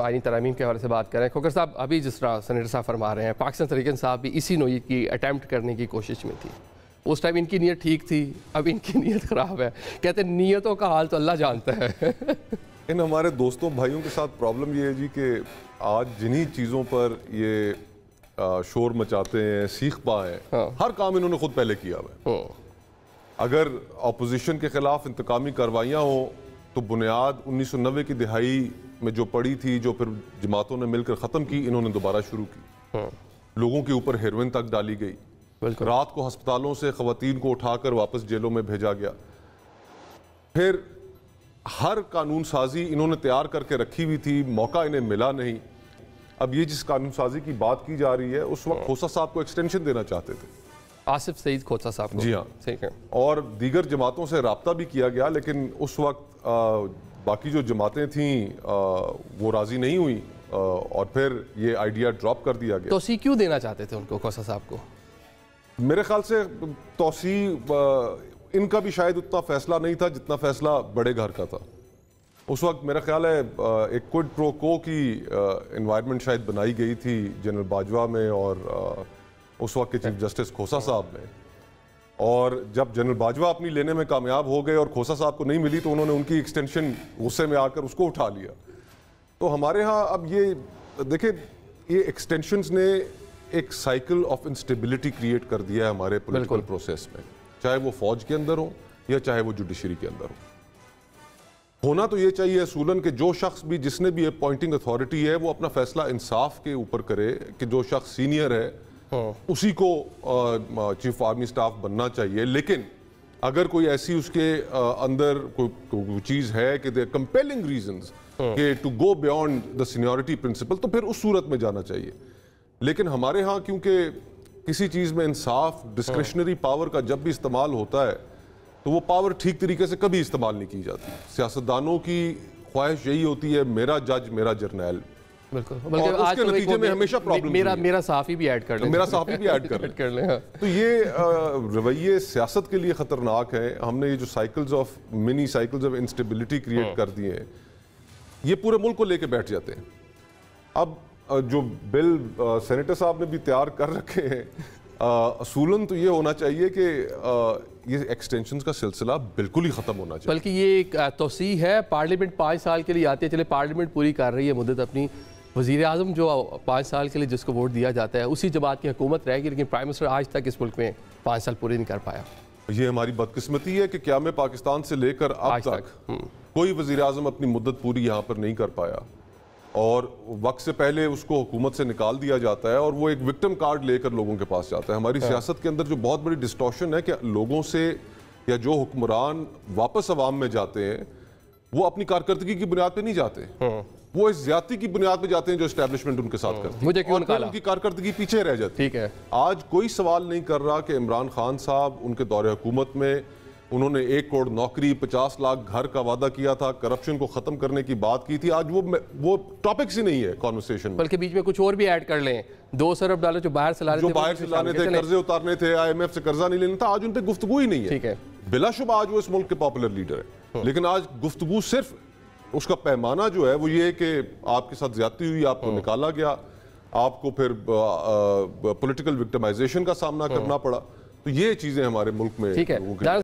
آئینی ترامیم کے حوالے سے بات کریں. کھوکھر صاحب, ابھی جس طرح سینیٹر صاحب فرما رہے ہیں, پاکستان تحریک انصاف بھی اسی نوعی کی اٹیمپٹ کرنے کی کوشش میں تھی. اس ٹائم ان کی نیت ٹھیک تھی, اب ان کی نیت خراب ہے. کہتے ہیں نیتوں کا حال تو اللہ جانتا ہے. ان ہمارے دوستوں بھائیوں کے ساتھ پرابلم یہ ہے جی کہ آج جنہی چیزوں پر یہ شور مچاتے ہیں, سیخ پائے ہیں, ہر کام انہوں نے خود پہلے کیا ہوا ہے. اگر اپوزیشن کے خلاف انتقامی کاروائیاں ہوں تو بنیاد 1990 کی دہائی میں جو پڑی تھی, جو پھر جماعتوں نے مل کر ختم کی, انہوں نے دوبارہ شروع کی. لوگوں کے اوپر ہیروئن تک ڈالی گئی. رات کو ہسپتالوں سے خواتین کو اٹھا کر واپس جیلوں میں بھیجا گیا. پھر ہر قانون سازی انہوں نے تیار کر کے رکھی ہوئی تھی, موقع انہیں ملا نہیں. اب یہ جس قانون سازی کی بات کی جا رہی ہے, اس وقت کھوسا صاحب کو ایکسٹینشن دینا چاہتے تھے, آصف سعید کھوسا صاحب کو. جی ہاں, ٹھیک ہے. اور دیگر جماعتوں سے رابطہ بھی کیا گیا, لیکن اس وقت باقی جو جماعتیں تھیں وہ راضی نہیں ہوئی, اور پھر یہ آئیڈیا ڈراپ کر دیا گیا. توسیع کیوں دینا چاہتے تھے ان کو, کھوسا صاحب کو؟ میرے خیال سے توسیع ان کا بھی شاید اتنا فیصلہ نہیں تھا جتنا فیصلہ بڑے گھر کا تھا. اس وقت میرا خیال ہے ایک کوئڈ پرو کو کی انوائرمنٹ شاید بنائی گئی تھی جنرل باجوہ میں اور اس وقت کے چیف جسٹس کھوسا صاحب میں, اور جب جنرل باجوہ اپنی لینے میں کامیاب ہو گئے اور کھوسا صاحب کو نہیں ملی تو انہوں نے ان کی ایکسٹینشن غصے میں آ کر اس کو اٹھا لیا. تو ہمارے ہاں اب یہ دیکھیں, یہ ایکسٹینشنز نے ایک سائیکل آف انسٹیبلٹی کریٹ کر دیا ہے ہمارے پولیٹیکل پروسیس میں, چاہے وہ فوج کے اندر ہو یا چاہے وہ جوڈیشری کے اندر ہو. ہونا تو یہ چاہیے اصولاً کہ جو شخص بھی, جس نے بھی اپوائنٹنگ اتھارٹی ہے, وہ اپنا فیصلہ انصاف کے اوپر کرے کہ جو شخص سینئر ہے اسی کو چیف آرمی سٹاف بننا چاہیے. لیکن اگر کوئی ایسی اس کے اندر کوئی چیز ہے کہ دے کمپیلنگ ریزنز کہ to go beyond the seniority principle, تو پھر اس صورت میں جانا چاہیے. لیکن ہمارے ہاں کیونکہ کسی چیز میں انصاف, ڈسکریشنری پاور کا جب بھی استعمال ہوتا ہے تو وہ پاور ٹھیک طریقے سے کبھی استعمال نہیں کی جاتی. سیاستدانوں کی خواہش یہی ہوتی ہے میرا جج میرا جرنیل, اور اس کے نتیجے میں ہمیشہ پرابلم میرا صحافی بھی ایڈ کر لیں, میرا صحافی بھی ایڈ کر لیں. تو یہ رویے سیاست کے لیے خطرناک ہیں. ہم نے یہ جو cycles of money cycles of instability create کر دیے ہیں, یہ پورے ملک کو لے کے بیٹھ جاتے ہیں. اب جو بل سینیٹر صاحب نے بھی تیار کر رکھے ہیں, اصولاً تو یہ ہونا چاہیے کہ یہ ایکسٹینشنز کا سلسلہ بالکل ہی ختم ہونا چاہیے. بلکہ یہ ایک توسیع ہے. پارلیمنٹ 5 سال کے لیے آتی ہے, چلے پارلیمنٹ پوری کر رہی ہے مدت اپنی. وزیر اعظم جو 5 سال کے لیے جس کو ووٹ دیا جاتا ہے اسی جماعت کی حکومت رہے گی, لیکن پرائم منسٹر آج تک اس ملک میں 5 سال پورے نہیں کر پایا. یہ ہماری بدقسمتی ہے کہ قیام پاکستان سے لے کر اب تک کوئی وزیر اعظم اپنی مدت پوری یہاں پر نہیں کر پایا, اور وقت سے پہلے اس کو حکومت سے نکال دیا جاتا ہے, اور وہ ایک وکٹم کارڈ لے کر لوگوں کے پاس جاتا ہے. ہماری سیاست کے اندر جو بہت بڑی ڈسٹورشن ہے کہ لوگوں سے یا جو حکمران واپس عوام میں جاتے ہیں وہ اپنی کارکردگی کی بنیاد پہ نہیں جاتے, وہ اس زیادتی کی بنیاد پہ جاتے ہیں جو اسٹیبلشمنٹ ان کے ساتھ کرتی ہے, اور پھر ان کی کارکردگی پیچھے رہ جاتی. ٹھیک ہے. آج کوئی سوال نہیں کر رہا کہ عمران خان صاحب ان کے دور حکومت میں انہوں نے 1 کروڑ نوکری, 50 لاکھ گھر کا وعدہ کیا تھا, کرپشن کو ختم کرنے کی بات کی تھی. آج وہ ٹاپکس ہی نہیں ہے کانورسیشن میں. بلکہ بیچ میں کچھ اور بھی ایڈ کر لیں, 2 ارب ڈالر جو باہر سے لانے تھے, قرضے اتارنے تھے, IMF سے قرضہ نہیں لینا تھا, آج ان پہ گفتگو ہی نہیں ہے. ٹھیک ہے. بلا شبہ آج وہ اس ملک کے پاپولر لیڈر ہے, لیکن آج گفتگو صرف اس کا پیمانہ جو ہے وہ یہ ہے کہ آپ کے ساتھ زیادتی ہوئی, آپ کو نکالا گیا, آپ کو پھر پولیٹیکل وکٹمائزیشن کا سامنا کرنا پڑا. تو یہ چیزیں ہمارے ملک میں